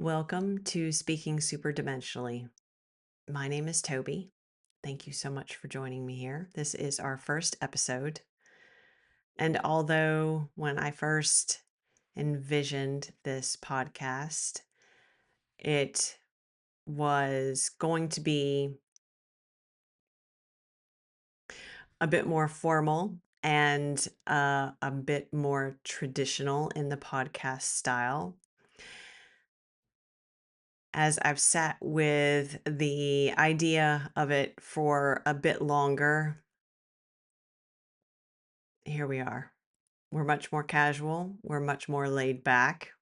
Welcome to Speaking Superdimensionally. My name is Toby. Thank you so much for joining me here. This is our first episode. And although when I first envisioned this podcast, it was going to be a bit more formal and a bit more traditional in the podcast style, as I've sat with the idea of it for a bit longer, here we are. We're much more casual. We're much more laid back,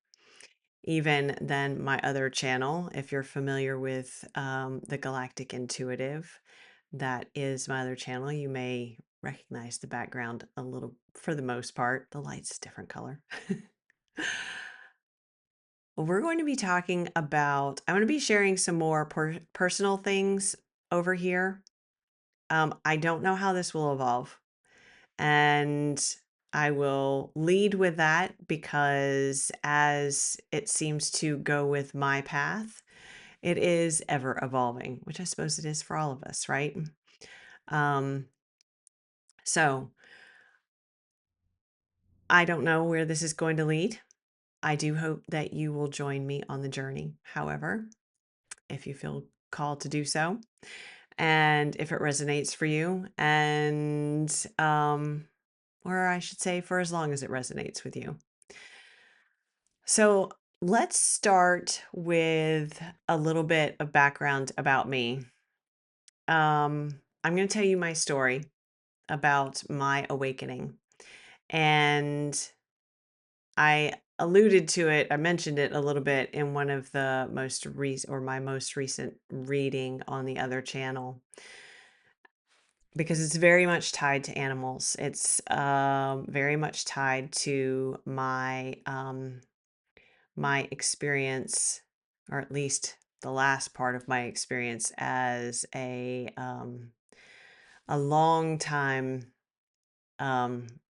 even than my other channel. If you're familiar with the Galactic Intuitive, that is my other channel. You may recognize the background a little, for the most part. The light's a different color. We're going to be talking about, I'm going to be sharing some more personal things over here. I don't know how this will evolve. And I will lead with that because as it seems to go with my path, it is ever evolving, which I suppose it is for all of us, right? Um, so I don't know where this is going to lead. I do hope that you will join me on the journey, however, if you feel called to do so, and if it resonates for you, and or I should say, for as long as it resonates with you. So let's start with a little bit of background about me. I'm going to tell you my story about my awakening. And I alluded to it, I mentioned it a little bit in one of the most recent, or my most recent reading on the other channel, because it's very much tied to animals. It's very much tied to my experience, or at least the last part of my experience as a long time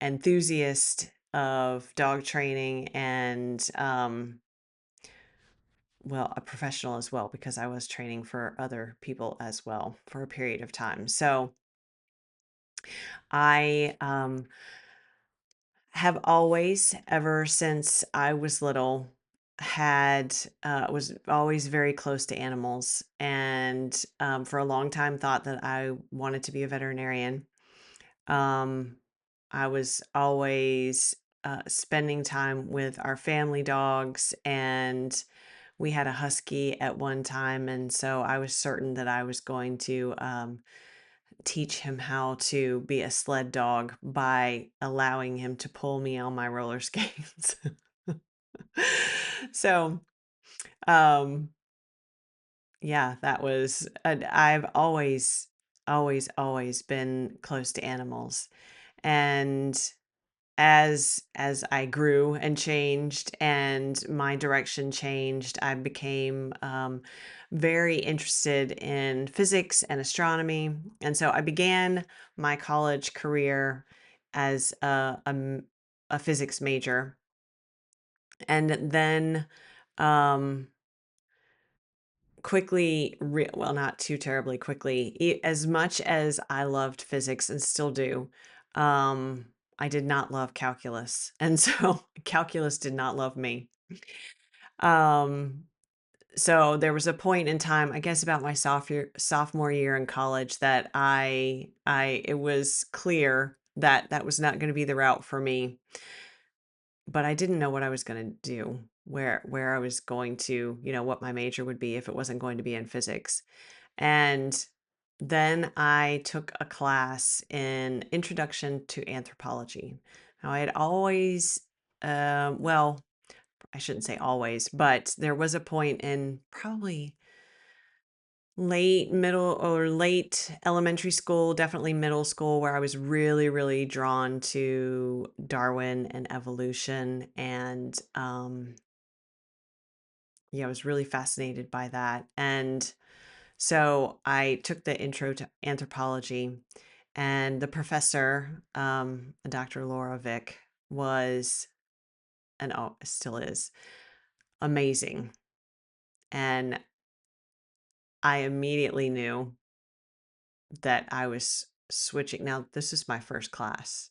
enthusiast of dog training and well, a professional as well, because I was training for other people as well for a period of time. So I have always, ever since I was little, had was always very close to animals, and for a long time thought that I wanted to be a veterinarian. Um, I was always spending time with our family dogs, and we had a husky at one time, and so I was certain that I was going to teach him how to be a sled dog by allowing him to pull me on my roller skates. So, um, yeah, that was, I've always been close to animals. And as I grew and changed and my direction changed, I became very interested in physics and astronomy. And so I began my college career as a physics major. And then um, quickly, well, not too terribly quickly, as much as I loved physics and still do, I did not love calculus. And so calculus did not love me. Um, so there was a point in time, I guess about my sophomore year in college, that it was clear that that was not going to be the route for me, but I didn't know what I was going to do, where I was going to, what my major would be if it wasn't going to be in physics. And then I took a class in Introduction to Anthropology. Now, I had always, well, I shouldn't say always, but there was a point in probably late middle or late elementary school, definitely middle school, where I was really, really drawn to Darwin and evolution. And yeah, I was really fascinated by that. And so I took the intro to anthropology, and the professor, Dr. Laura Vick, was, and oh, still is, amazing. And I immediately knew that I was switching. Now, this is my first class.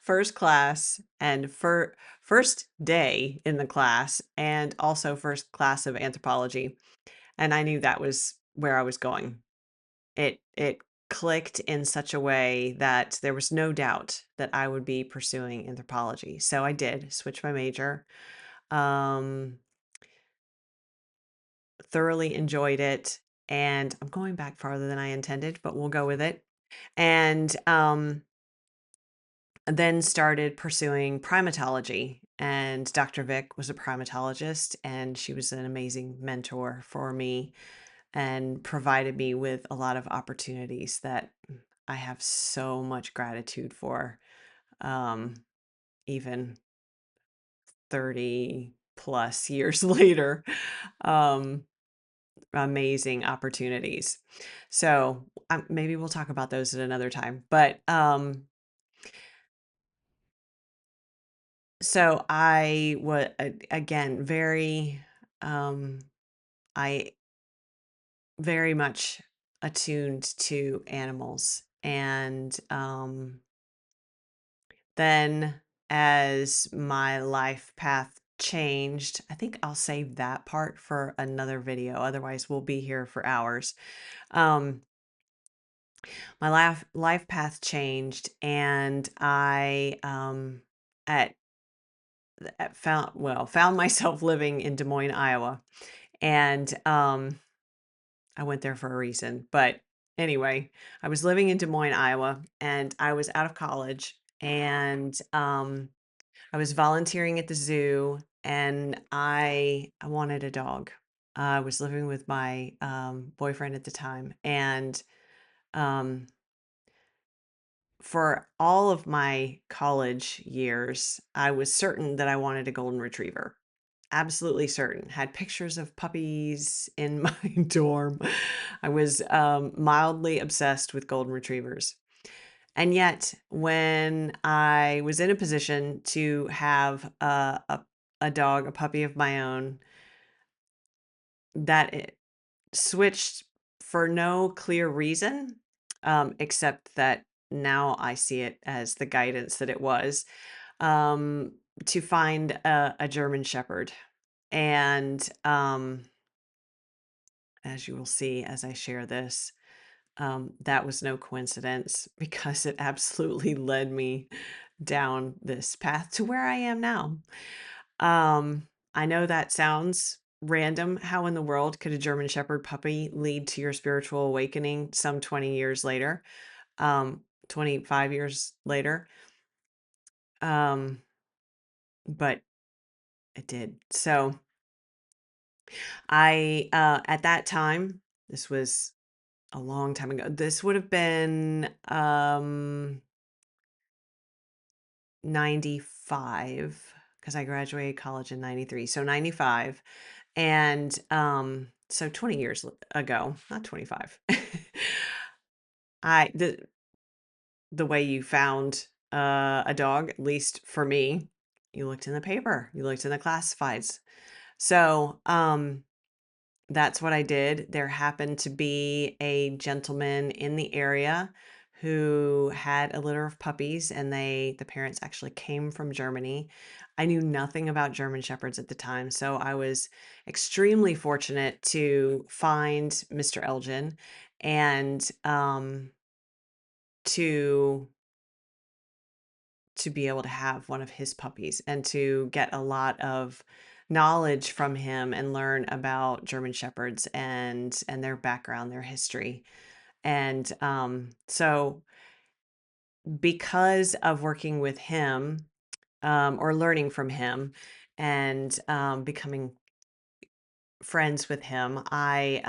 First class and first day in the class, and also first class of anthropology. And I knew that was where I was going. It clicked in such a way that there was no doubt that I would be pursuing anthropology. So I did switch my major. Um, Thoroughly enjoyed it, and I'm going back farther than I intended, but we'll go with it. And then started pursuing primatology. And Dr. Vic was a primatologist, and she was an amazing mentor for me and provided me with a lot of opportunities that I have so much gratitude for, um, even 30 plus years later. Um, Amazing opportunities. So maybe we'll talk about those at another time. But so I was again um, I very much attuned to animals, and then as my life path changed, I think I'll save that part for another video. Otherwise, we'll be here for hours. Um, my life path changed, and I at, found myself living in Des Moines, Iowa, and I went there for a reason. But anyway, I was living in Des Moines, Iowa, and I was out of college, and I was volunteering at the zoo, and I wanted a dog. I was living with my boyfriend at the time, and um, for all of my college years, I was certain that I wanted a golden retriever. Absolutely certain. Had pictures of puppies in my dorm. I was mildly obsessed with golden retrievers. And yet, when I was in a position to have a dog, a puppy of my own, that it switched for no clear reason, except that now I see it as the guidance that it was, um, to find a German Shepherd. And as you will see as I share this, that was no coincidence because it absolutely led me down this path to where I am now. I know that sounds random. How in the world could a German Shepherd puppy lead to your spiritual awakening some 20 years later? 25 years later. Um, but it did. So at that time, this was a long time ago. This would have been 95 because I graduated college in 93. So 95. And so 20 years ago, not 25. I the way you found a dog, at least for me, you looked in the paper, you looked in the classifieds. So that's what I did. There happened to be a gentleman in the area who had a litter of puppies, and the parents actually came from Germany. I knew nothing about German shepherds at the time, so I was extremely fortunate to find Mr. Elgin and to be able to have one of his puppies and to get a lot of knowledge from him and learn about German shepherds and their background, their history. And so because of working with him, or learning from him, and becoming friends with him, I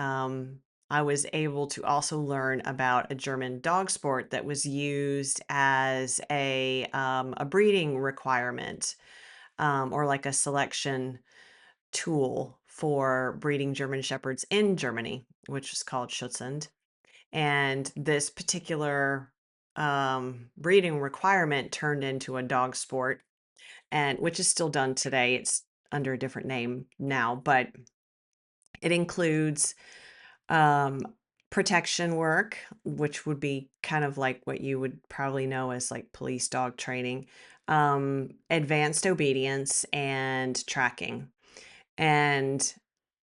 was able to also learn about a German dog sport that was used as a breeding requirement, or like a selection tool for breeding German shepherds in Germany, which is called Schutzhund. And this particular breeding requirement turned into a dog sport, and which is still done today. It's under a different name now, but it includes um, protection work, which would be kind of like what you would probably know as like police dog training, advanced obedience, and tracking. And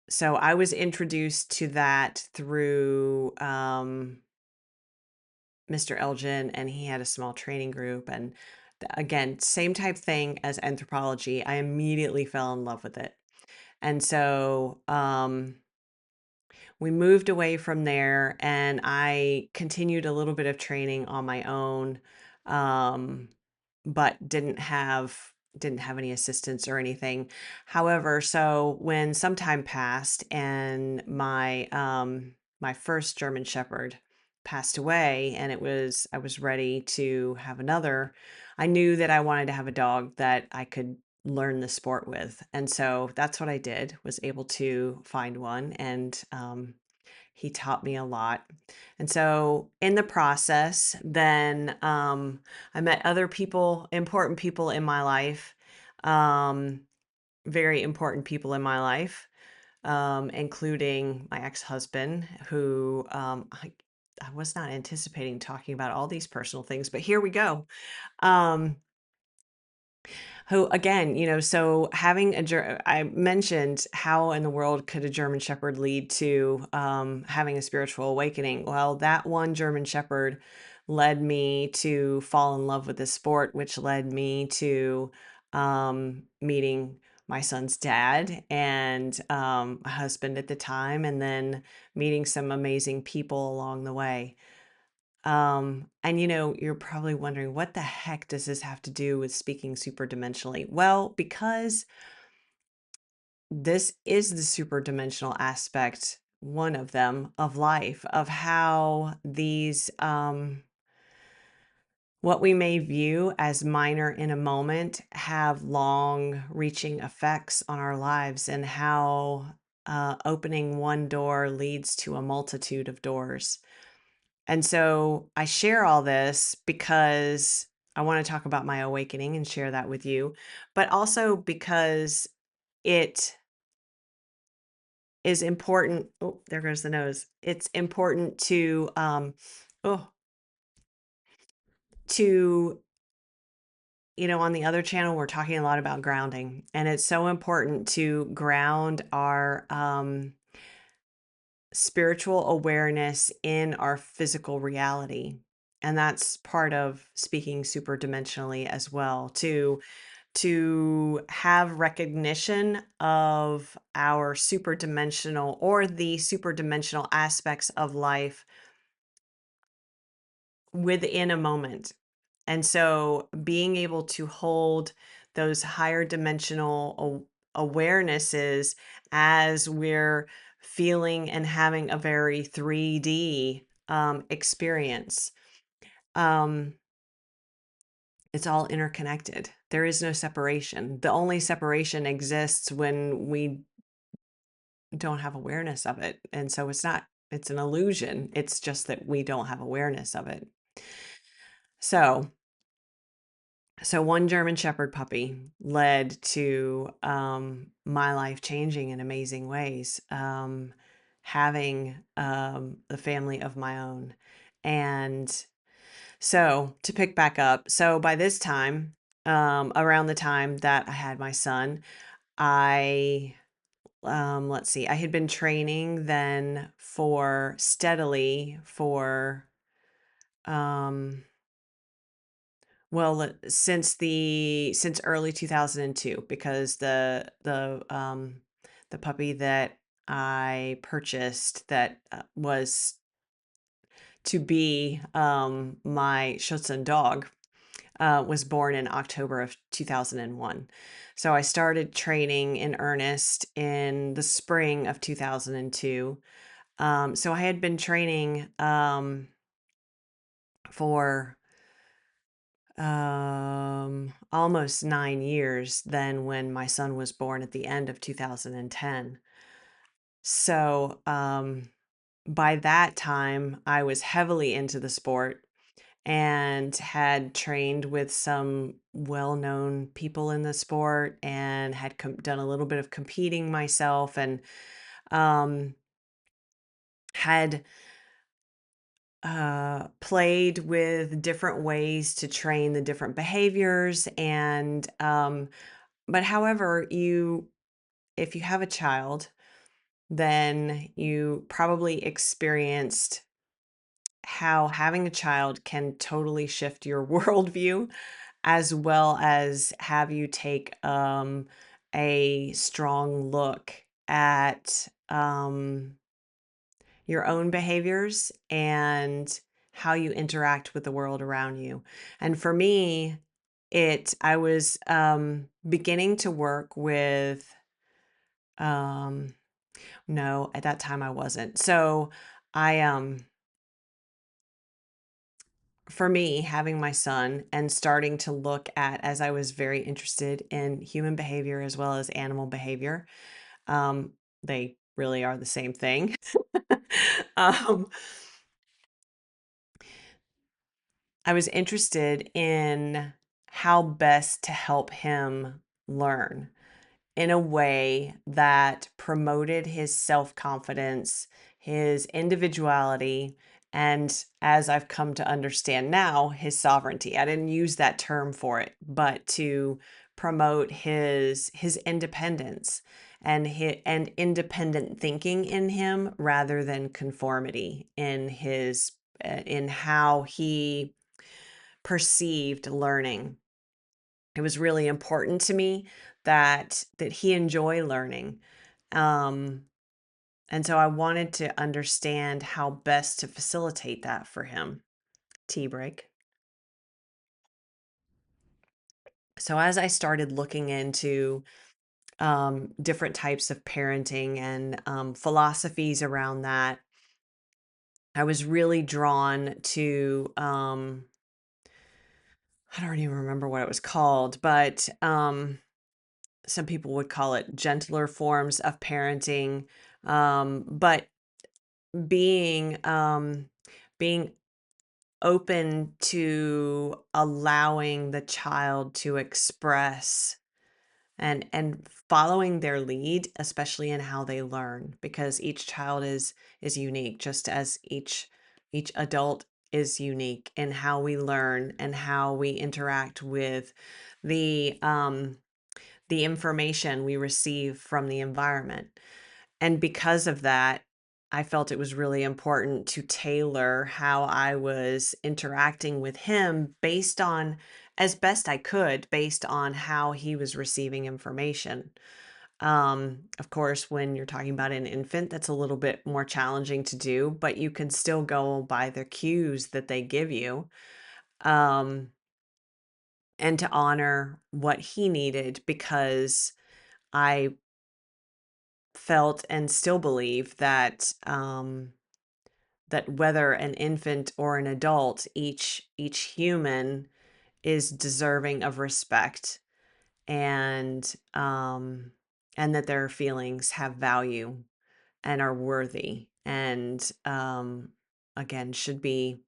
so I was introduced to that through Mr. Elgin, and he had a small training group. And again, same type thing as anthropology. I immediately fell in love with it. And so we moved away from there, and I continued a little bit of training on my own, um, but didn't have any assistance or anything. However, so when some time passed and my first German Shepherd passed away, and I was ready to have another, I knew that I wanted to have a dog that I could learn the sport with. And so that's what I did, was able to find one, and he taught me a lot. And so in the process, then I met other people, important people in my life, um, very important people in my life, including my ex-husband, who I was not anticipating talking about all these personal things, but here we go. Um, who again, so having I mentioned how in the world could a German Shepherd lead to having a spiritual awakening? Well, that one German Shepherd led me to fall in love with this sport, which led me to meeting my son's dad and my husband at the time, and then meeting some amazing people along the way. And you're probably wondering, what the heck does this have to do with speaking super dimensionally? Well, because this is the super dimensional aspect, one of them, of life, of how these, what we may view as minor in a moment, have long reaching effects on our lives, and how opening one door leads to a multitude of doors. And so I share all this because I want to talk about my awakening and share that with you, but also because it is important. Oh, there goes the nose. It's important oh, to, on the other channel, we're talking a lot about grounding, and it's so important to ground our spiritual awareness in our physical reality. And that's part of speaking super dimensionally as well, to have recognition of our super dimensional, or the super dimensional aspects of life within a moment. And so being able to hold those higher dimensional awarenesses as we're feeling and having a very 3D experience. Um, it's all interconnected. There is no separation. The only separation exists when we don't have awareness of it. And so it's an illusion. It's just that we don't have awareness of it. So one German Shepherd puppy led to my life changing in amazing ways, having the family of my own. And so to pick back up, so by this time, around the time that I had my son, I let's see, I had been training then for steadily for um well, since early 2002, because the puppy that I purchased, that was to be my Schutzhund dog, was born in October of 2001. So I started training in earnest in the spring of 2002. So I had been training for almost 9 years then, when my son was born at the end of 2010. So by that time I was heavily into the sport, and had trained with some well-known people in the sport and had done a little bit of competing myself, and um, had played with different ways to train the different behaviors. And but however, if you have a child, then you probably experienced how having a child can totally shift your worldview, as well as have you take a strong look at your own behaviors and how you interact with the world around you. And for me, I was beginning to work with, um, no, at that time I wasn't. So I, for me, having my son and starting to look at, as I was very interested in human behavior as well as animal behavior, um, they really are the same thing. um, I was interested in how best to help him learn in a way that promoted his self confidence, his individuality, and as I've come to understand now, his sovereignty. I didn't use that term for it, but to promote his independence and independent thinking in him rather than conformity in how he perceived learning. It was really important to me that he enjoy learning. Um, and so I wanted to understand how best to facilitate that for him. Tea break. So as I started looking into different types of parenting and philosophies around that, I was really drawn to I don't even remember what it was called, but some people would call it gentler forms of parenting. But being being open to allowing the child to express and following their lead, especially in how they learn, because each child is unique, just as each adult is unique in how we learn and how we interact with the the information we receive from the environment. And because of that, I felt it was really important to tailor how I was interacting with him based on, as best I could, based on how he was receiving information. Of course, when you're talking about an infant, that's a little bit more challenging to do, but you can still go by the cues that they give you. Um, and to honor what he needed, because I felt and still believe that whether an infant or an adult, each human is deserving of respect, and that their feelings have value and are worthy, and again should be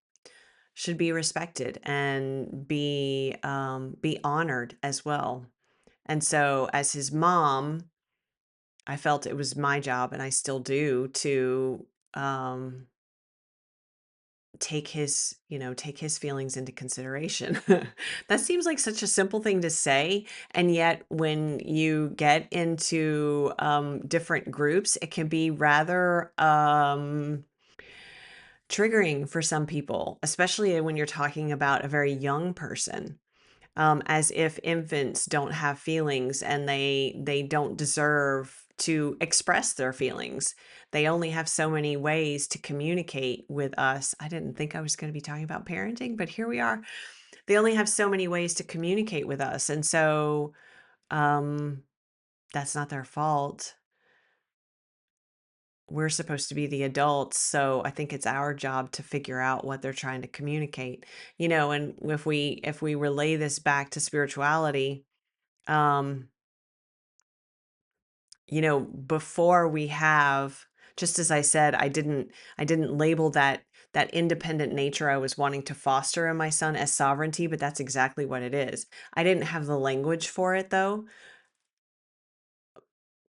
respected and be honored as well. And so as his mom, I felt it was my job, and I still do, to um, take his feelings into consideration. That seems like such a simple thing to say, and yet when you get into different groups, it can be rather triggering for some people, especially when you're talking about a very young person, as if infants don't have feelings and they don't deserve to express their feelings. They only have so many ways to communicate with us. I didn't think I was going to be talking about parenting, but here we are. They only have so many ways to communicate with us, and so um, that's not their fault. We're supposed to be the adults, so I think it's our job to figure out what they're trying to communicate. And if we relay this back to spirituality, um before we have, just as I said, I didn't label that independent nature I was wanting to foster in my son as sovereignty, but that's exactly what it is. I didn't have the language for it though,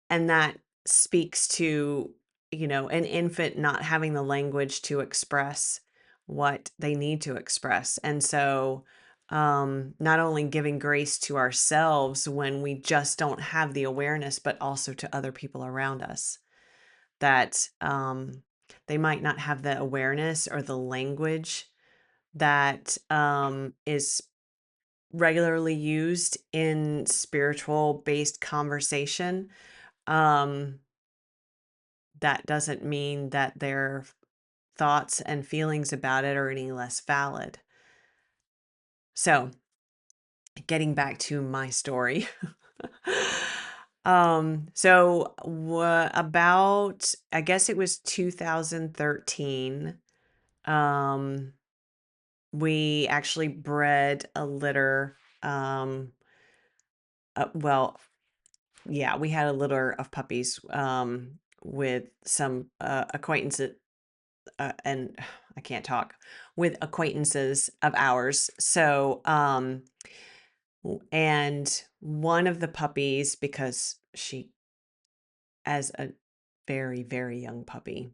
and that speaks to, an infant not having the language to express what they need to express. And so, not only giving grace to ourselves when we just don't have the awareness, but also to other people around us that they might not have the awareness or the language that is regularly used in spiritual based conversation. Um, that doesn't mean that their thoughts and feelings about it are any less valid. So, getting back to my story. About, I guess it was 2013, um, we actually bred a litter. Well, yeah, we had a litter of puppies with some acquaintances, and I can't talk, with acquaintances of ours. So, and one of the puppies, because she, as a very, very young puppy,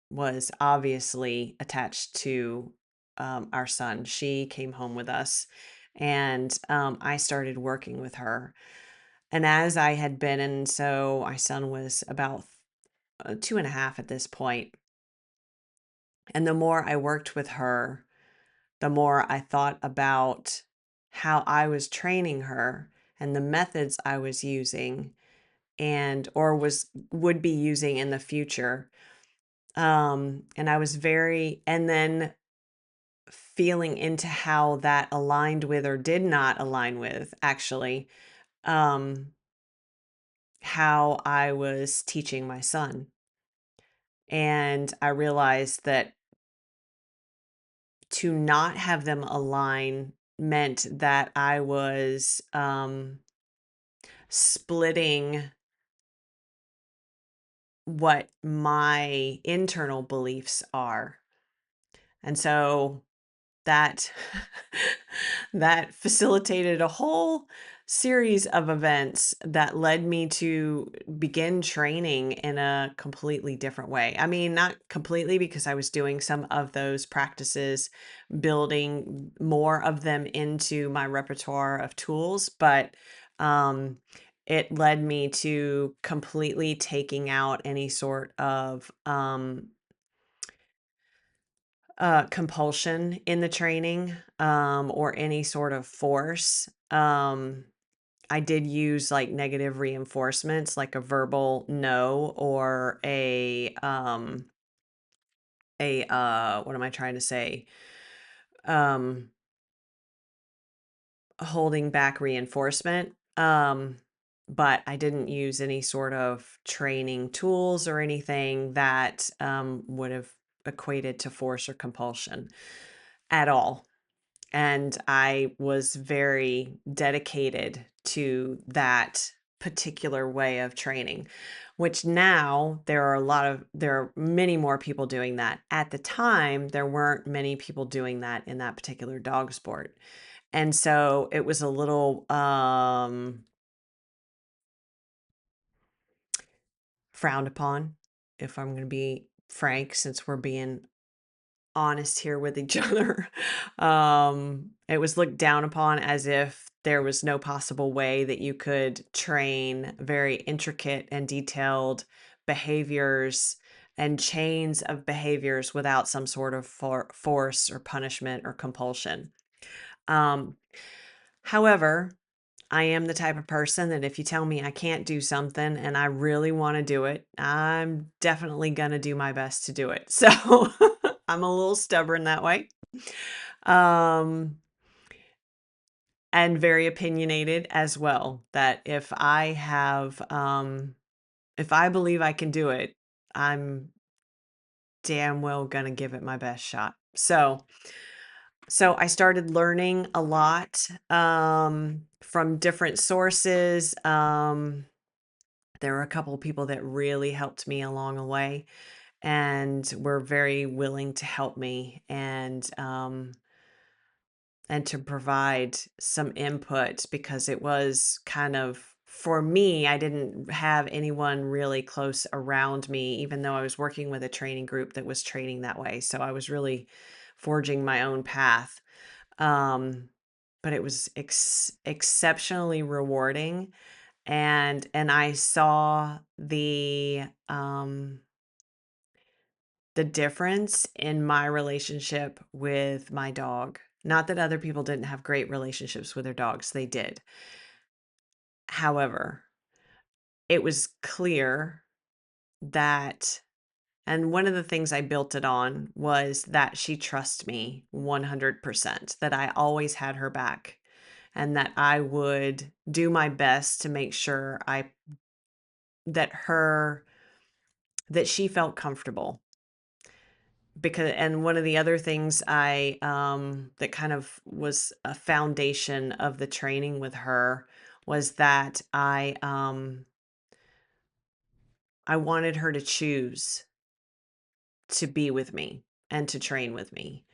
was obviously attached to our son. She came home with us, and I started working with her. And as I had been, and so my son was about 2.5 at this point. And the more I worked with her, the more I thought about how I was training her and the methods I was using and or would be using in the future. And I was and then feeling into how that aligned with or did not align with actually um how I was teaching my son. And I realized that to not have them align meant that I was splitting what my internal beliefs are. And so that that facilitated a whole series of events that led me to begin training in a completely different way. I mean, not completely, because I was doing some of those practices, building more of them into my repertoire of tools, but um it led me to completely taking out any sort of compulsion in the training, or any sort of force. I did use like negative reinforcements, like a verbal no, or what am I trying to say? Um, Holding back reinforcement. But I didn't use any sort of training tools or anything that would have equated to force or compulsion at all. And I was very dedicated to that particular way of training, which now there are many more people doing that. At the time, there weren't many people doing that in that particular dog sport. And so it was a little frowned upon, if I'm going to be frank, since we're being honest here with each other. It was looked down upon as if there was no possible way that you could train very intricate and detailed behaviors and chains of behaviors without some sort of force or punishment or compulsion. Um, However, I am the type of person that if you tell me I can't do something and I really want to do it, I'm definitely going to do my best to do it. So I'm a little stubborn that way. Um, and very opinionated as well. That if I believe I can do it, I'm damn well going to give it my best shot. So I started learning a lot from different sources. There were a couple of people that really helped me along the way. and were very willing to help me and to provide some input because it was kind of for me, I didn't have anyone really close around me, even though I was working with a training group that was training that way. So I was really forging my own path. Um, but it was exceptionally rewarding, and I saw the difference in my relationship with my dog. Not that other people didn't have great relationships with their dogs, they did. However, it was clear that, and one of the things I built it on was that she trusts me 100%, that I always had her back, and that I would do my best to make sure that her that she felt comfortable. Because and one of the other things that kind of was a foundation of the training with her was that I wanted her to choose to be with me and to train with me.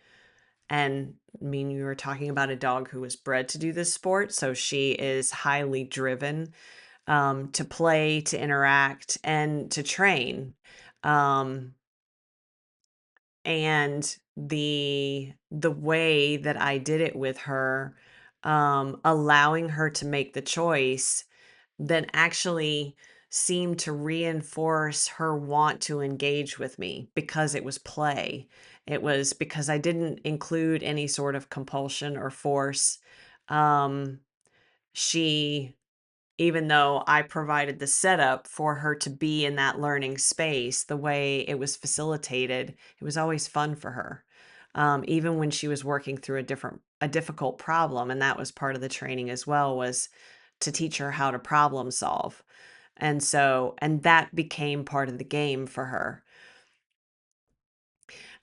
And I mean, you were talking about a dog who was bred to do this sport, so she is highly driven to play, to interact, and to train. Um, and the way that I did it with her, allowing her to make the choice, then actually seemed to reinforce her want to engage with me because it was play. It was because I didn't include any sort of compulsion or force. Um, she Even though I provided the setup for her to be in that learning space, the way it was facilitated, it was always fun for her. Even when she was working through a difficult problem, and that was part of the training as well, was to teach her how to problem solve. And that became part of the game for her.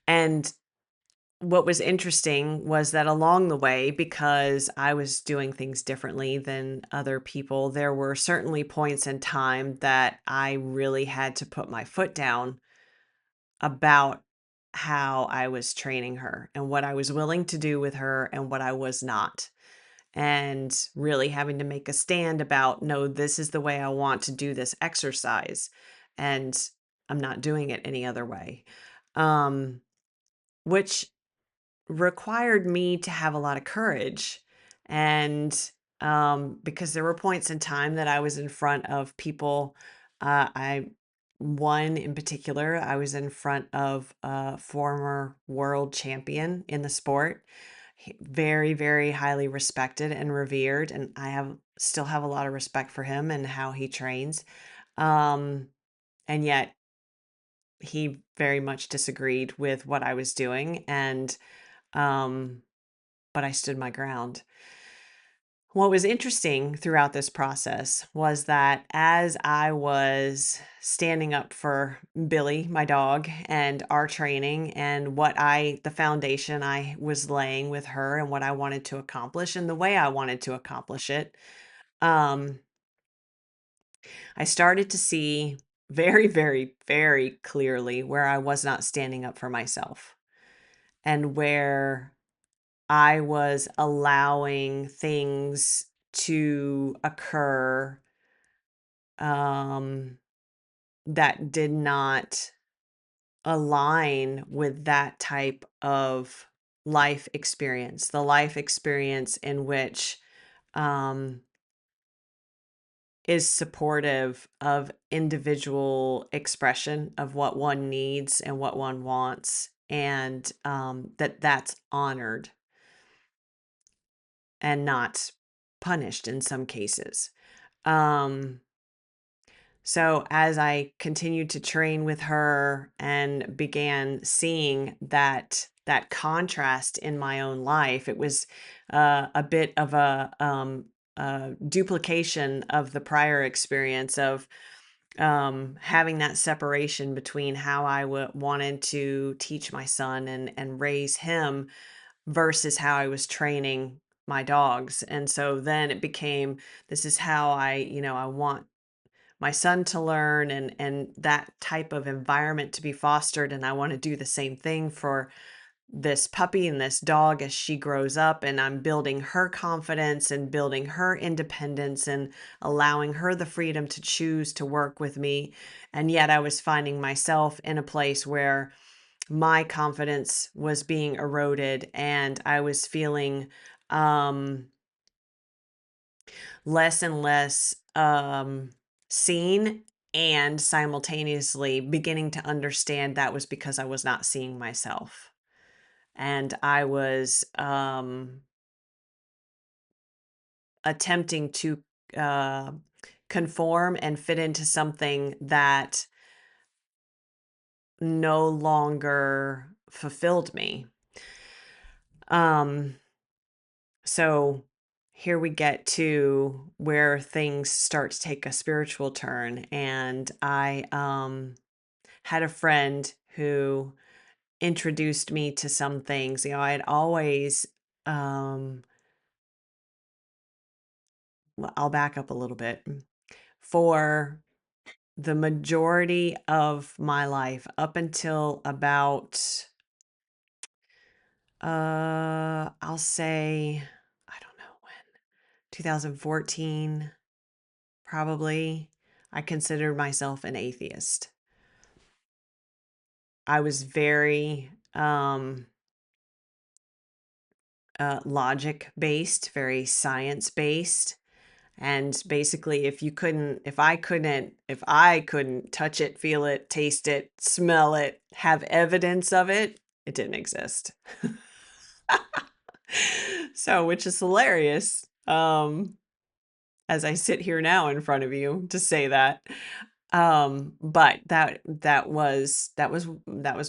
And what was interesting was that along the way, because I was doing things differently than other people, there were certainly points in time that I really had to put my foot down about how I was training her and what I was willing to do with her and what I was not. And really having to make a stand about, no, this is the way I want to do this exercise. And I'm not doing it any other way. Um, which required me to have a lot of courage. And because there were points in time that I was in front of people, one in particular, I was in front of a former world champion in the sport, very, very highly respected and revered. And still have a lot of respect for him and how he trains. Um, and yet he very much disagreed with what I was doing. Um, but I stood my ground. What was interesting throughout this process was that as I was standing up for Billy, my dog, and our training and the foundation I was laying with her and what I wanted to accomplish and the way I wanted to accomplish it, um, I started to see very, very, very clearly where I was not standing up for myself and where I was allowing things to occur um, that did not align with that type of life experience, the life experience in which um, is supportive of individual expression of what one needs and what one wants, and that's honored and not punished in some cases. Um, so as I continued to train with her and began seeing that contrast in my own life, it was a bit of a duplication of the prior experience of having that separation between how I wanted to teach my son and raise him versus how I was training my dogs. And so then it became, this is how I want my son to learn and that type of environment to be fostered. And I want to do the same thing for this puppy and this dog as she grows up, and I'm building her confidence and building her independence and allowing her the freedom to choose to work with me. And yet I was finding myself in a place where my confidence was being eroded and I was feeling um less and less seen, and simultaneously beginning to understand that was because I was not seeing myself. And I was attempting to uh, conform and fit into something that no longer fulfilled me. Um, so here we get to where things start to take a spiritual turn. And I had a friend who introduced me to some things. I had always, um, well, I'll back up a little bit. For the majority of my life up until about I'll say, I don't know when, 2014 probably, I considered myself an atheist. I was very logic based, very science based. And basically, if I couldn't touch it, feel it, taste it, smell it, have evidence of it, it didn't exist. So, which is hilarious, as I sit here now in front of you to say that. But that was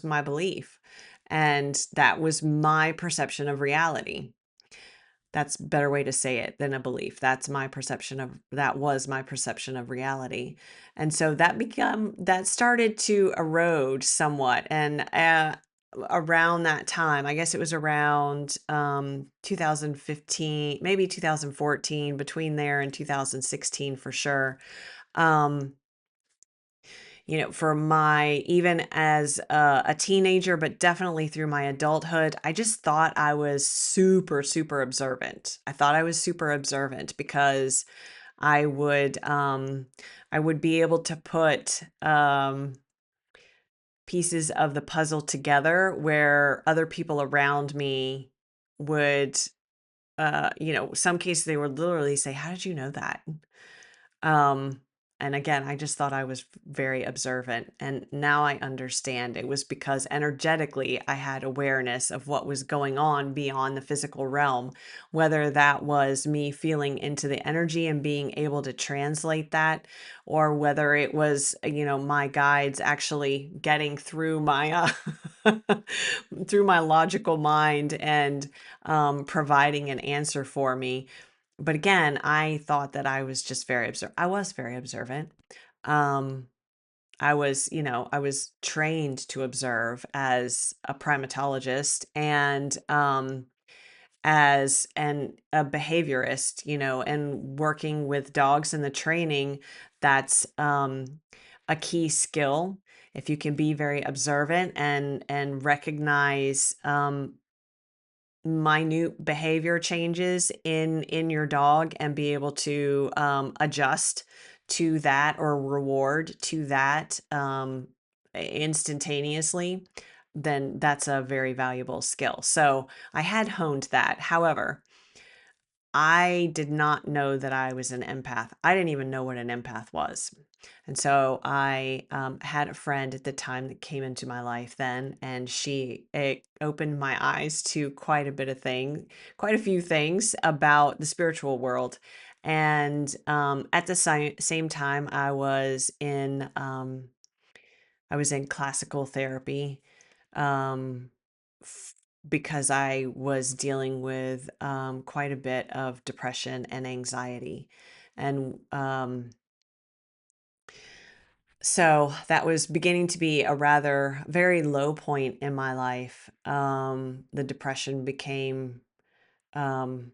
my belief, and that was my perception of reality. That's a better way to say it than a belief. That was my perception of reality. And so that started to erode somewhat. And around that time, I guess it was around 2015, maybe 2014, between there and 2016 for sure. Um, for my, even as a teenager, but definitely through my adulthood, I just thought I was super, super observant. I thought I was super observant because I would, um, I would be able to put pieces of the puzzle together where other people around me would, some cases they would literally say, "How did you know that?" Um, and again, I just thought I was very observant. And now I understand it was because energetically I had awareness of what was going on beyond the physical realm, whether that was me feeling into the energy and being able to translate that, or whether it was, my guides actually getting through my, through my logical mind and providing an answer for me. But again, I thought that I was just very observant. I was very observant. Um, I was trained to observe as a primatologist and as a behaviorist, and working with dogs in the training, that's a key skill. If you can be very observant and recognize minute behavior changes in your dog and be able to adjust to that or reward to that instantaneously, then that's a very valuable skill. So I had honed that. However, I did not know that I was an empath. I didn't even know what an empath was. And so I had a friend at the time that came into my life then, and it opened my eyes to quite a few things about the spiritual world. And at the same time, I was in classical therapy, um, because I was dealing with quite a bit of depression and anxiety. And so that was beginning to be a rather very low point in my life. The depression became um,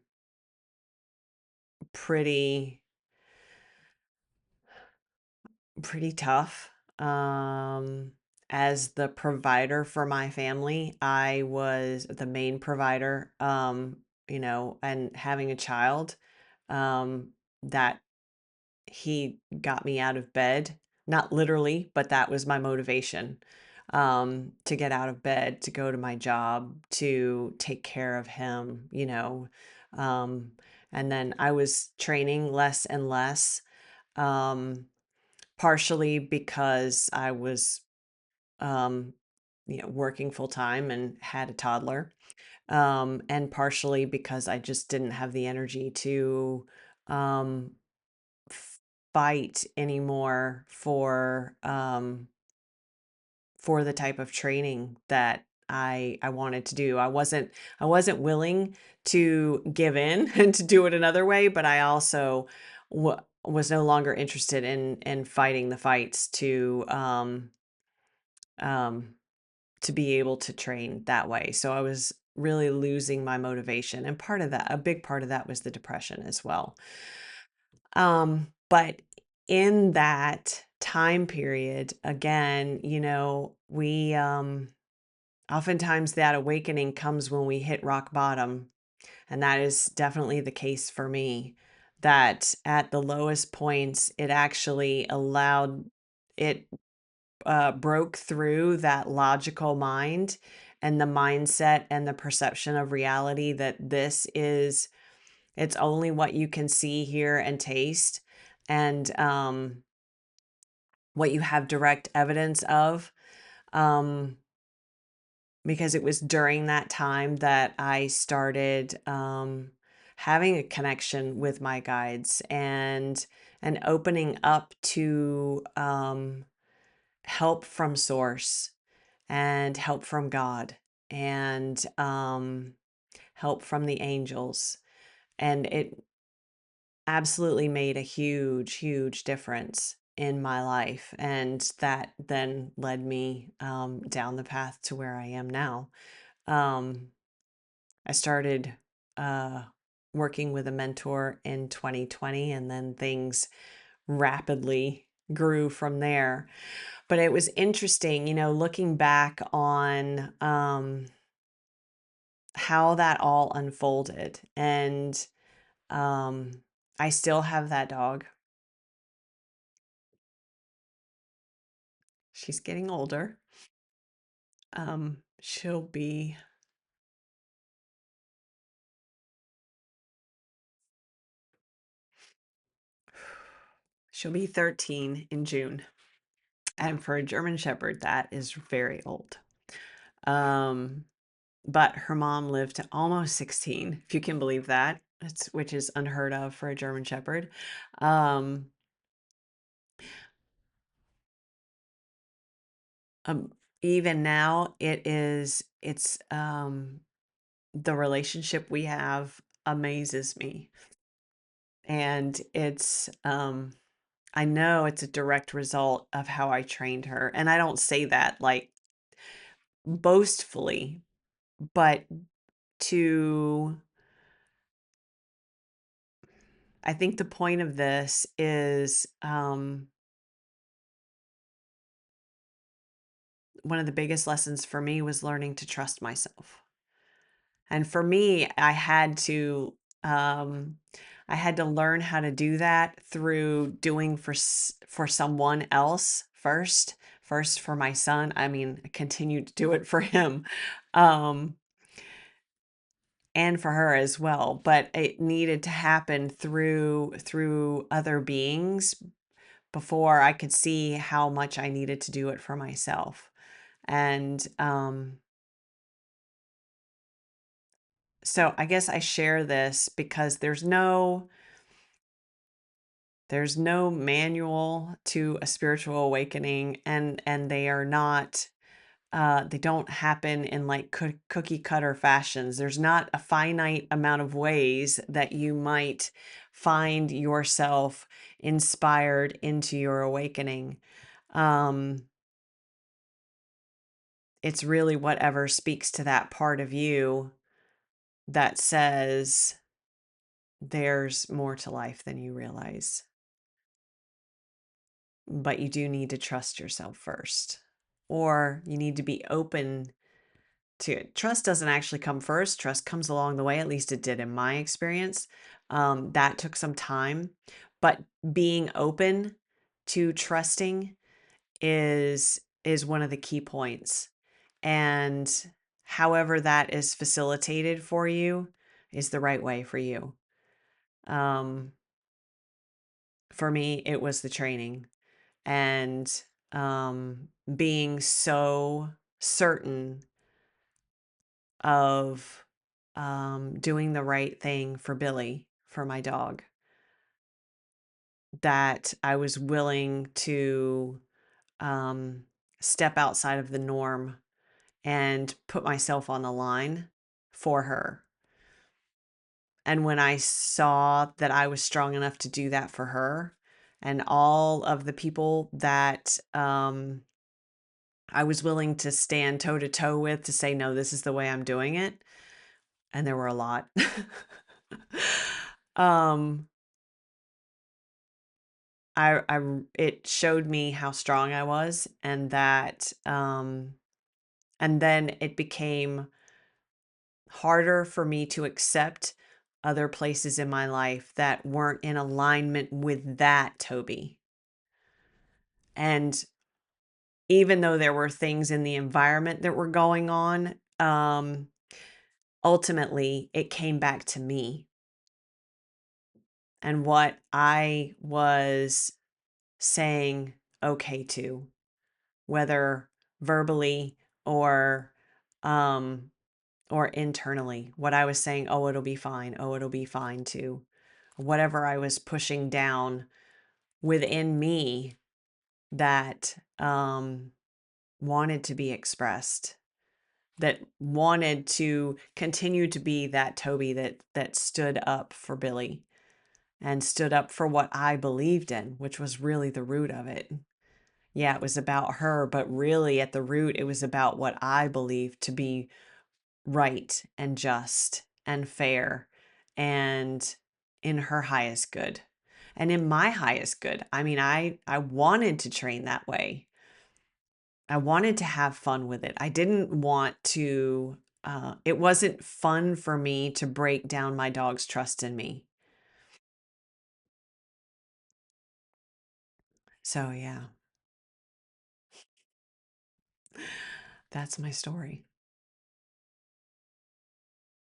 pretty pretty tough. As the provider for my family, I was the main provider, and having a child, that he got me out of bed, not literally, but that was my motivation, to get out of bed, to go to my job, to take care of him. Um, and then I was training less and less, um, partially because I was, um, working full time and had a toddler, and partially because I just didn't have the energy to, um, fight anymore for the type of training that I wanted to do. I wasn't willing to give in and to do it another way, but I also was no longer interested in fighting the fights um to be able to train that way. So I was really losing my motivation, and a big part of that was the depression as well. But in that time period, again, we oftentimes that awakening comes when we hit rock bottom. And that is definitely the case for me. That at the lowest points, it actually allowed it broke through that logical mind and the mindset and the perception of reality that it's only what you can see, hear, and taste, and what you have direct evidence of. Um, because it was during that time that I started having a connection with my guides and opening up to help from source and help from God and help from the angels. And it absolutely made a huge, huge difference in my life. And that then led me down the path to where I am now. Um, I started uh, working with a mentor in 2020, and then things rapidly grew from there. But it was interesting, looking back on how that all unfolded. And I still have that dog. She's getting older. She'll be she'll be 13 in June. And for a German Shepherd, that is very old. Um, but her mom lived to almost 16, if you can believe that. Which is unheard of for a German Shepherd. Um, um, Even now, it's the relationship we have amazes me. And I know it's a direct result of how I trained her. And I don't say that like boastfully, but to, I think the point of this is one of the biggest lessons for me was learning to trust myself. And for me, um, I had to learn how to do that through doing for someone else first for my son. I mean, I continued to do it for him, um, and for her as well. But it needed to happen through other beings before I could see how much I needed to do it for myself. And so I guess I share this because there's no manual to a spiritual awakening, and they don't happen in like cookie cutter fashions. There's not a finite amount of ways that you might find yourself inspired into your awakening. Um, it's really whatever speaks to that part of you that says there's more to life than you realize. but you do need to trust yourself first, or you need to be open to it. Trust doesn't actually come first. Trust comes along the way. At least it did in my experience. That took some time, but being open to trusting is one of the key points. And however that is facilitated for you is the right way for you. Um, for me, it was the training and being so certain of doing the right thing for Billy, for my dog, that I was willing to um, step outside of the norm and put myself on the line for her. And when I saw that I was strong enough to do that for her, and all of the people that I was willing to stand toe to toe with to say, no, this is the way I'm doing it. And there were a lot. um, it showed me how strong I was, and that, and then it became harder for me to accept other places in my life that weren't in alignment with that Toby. And even though there were things in the environment that were going on, ultimately it came back to me and what I was saying okay to, whether verbally or um or internally. What I was saying, oh, it'll be fine. Oh, it'll be fine too. Whatever I was pushing down within me that wanted to be expressed, that wanted to continue to be that Toby that stood up for Billy and stood up for what I believed in, which was really the root of it. Yeah, it was about her, but really at the root, it was about what I believed to be right and just and fair and in her highest good and in my highest good. I mean, I wanted to train that way. I wanted to have fun with it. I didn't want to it wasn't fun for me to break down my dog's trust in me. So yeah, that's my story.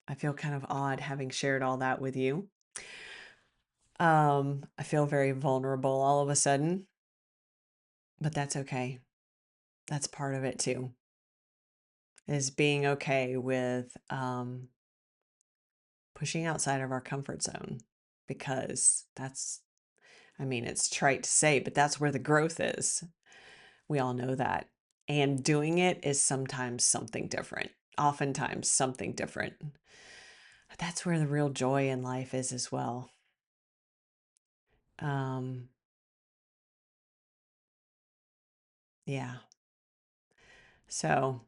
I feel kind of odd having shared all that with you. I feel very vulnerable all of a sudden, but that's okay. That's part of it too, is being okay with pushing outside of our comfort zone, because that's, I mean, it's trite to say, but that's where the growth is. We all know that. And doing it is sometimes something different, oftentimes something different. That's where the real joy in life is as well. Um, yeah. So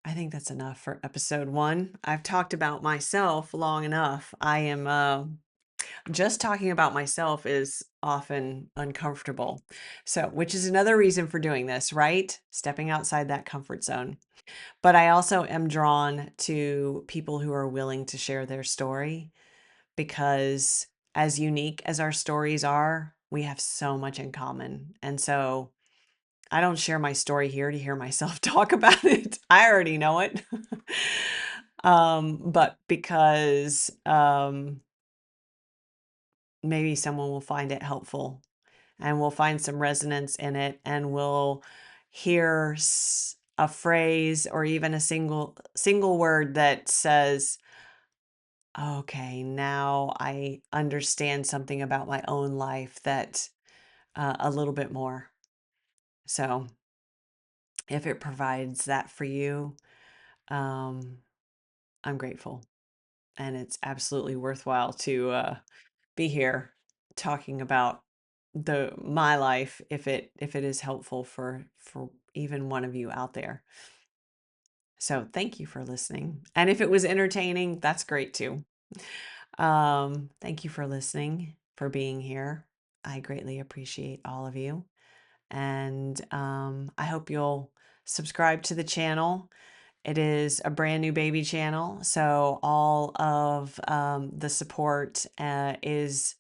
I think that's enough for episode 1. I've talked about myself long enough. I am just talking about myself is often uncomfortable. So, which is another reason for doing this, right? Stepping outside that comfort zone. But I also am drawn to people who are willing to share their story, because as unique as our stories are, we have so much in common. And so I don't share my story here to hear myself talk about it. I already know it. But because maybe someone will find it helpful and we'll find some resonance in it, and we'll hear a phrase or even a single word that says, okay, now I understand something about my own life that a little bit more. So if it provides that for you, um, I'm grateful, and it's absolutely worthwhile to be here talking about my life, if it is helpful for even one of you out there. So thank you for listening, and if it was entertaining, that's great too. Thank you for listening, for being here. I greatly appreciate all of you, And I hope you'll subscribe to the channel. It is a brand new baby channel, so all of the support is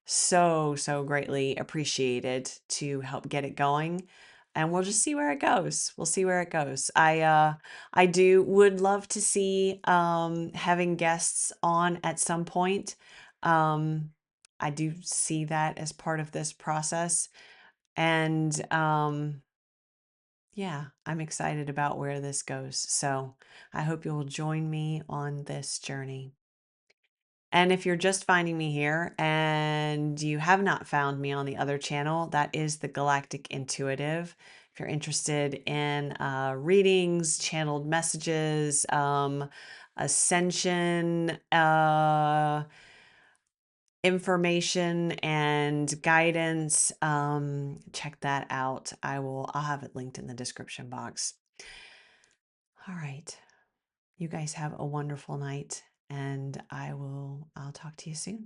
so greatly appreciated to help get it going. And we'll just see where it goes. We'll see where it goes. I would love to see having guests on at some point. Um I do see that as part of this process. And yeah, I'm excited about where this goes. So I hope you'll join me on this journey. And if you're just finding me here and you have not found me on the other channel, that is the Galactic Intuitive. If you're interested in readings, channeled messages, ascension, information and guidance, check that out. I'll have it linked in the description box. All right. You guys have a wonderful night, and I'll talk to you soon.